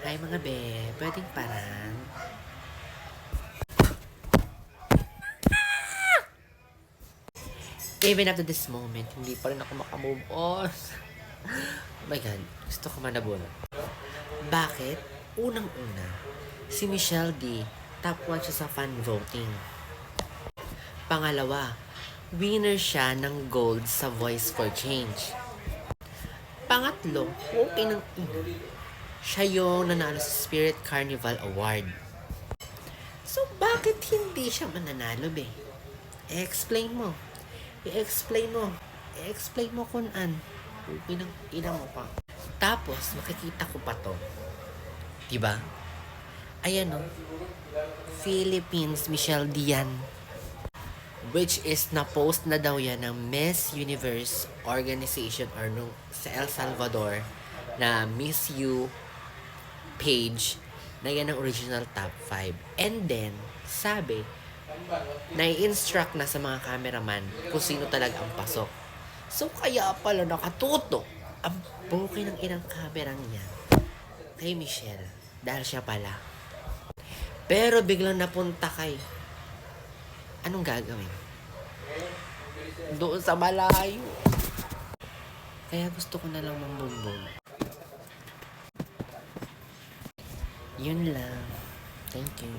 Hi mga be, pwedeng parang? Even after this moment, hindi pa rin ako makamove on. Oh my God, gusto ko manabol. Bakit? Unang-una, si Michelle D, top 1 siya sa fan voting. Pangalawa, winner siya ng gold sa Voice for Change. Pangatlo, okay ng ina. Siya yung nanalo sa Spirit Carnival Award. So, bakit hindi siya mananalo, be? I-explain mo. I-explain mo. I-explain mo kung an. Ina mo pa. Tapos, makikita ko pa to. Diba? Ayan o. Philippines Michelle Dian. Which is na-post na daw yan ng Miss Universe organization or nung sa El Salvador na Miss You page na yan ang original top 5. And then, sabi, nai-instruct na sa mga cameraman kung sino talaga ang pasok. So, kaya pala nakatutok ang bokeh ng inang kamerang yan kay Michelle. Dahil siya pala. Pero biglang napunta kay... Anong gagawin? Doon sa malayo. Kaya gusto ko na lang mambumbong. Yun lang. Thank you.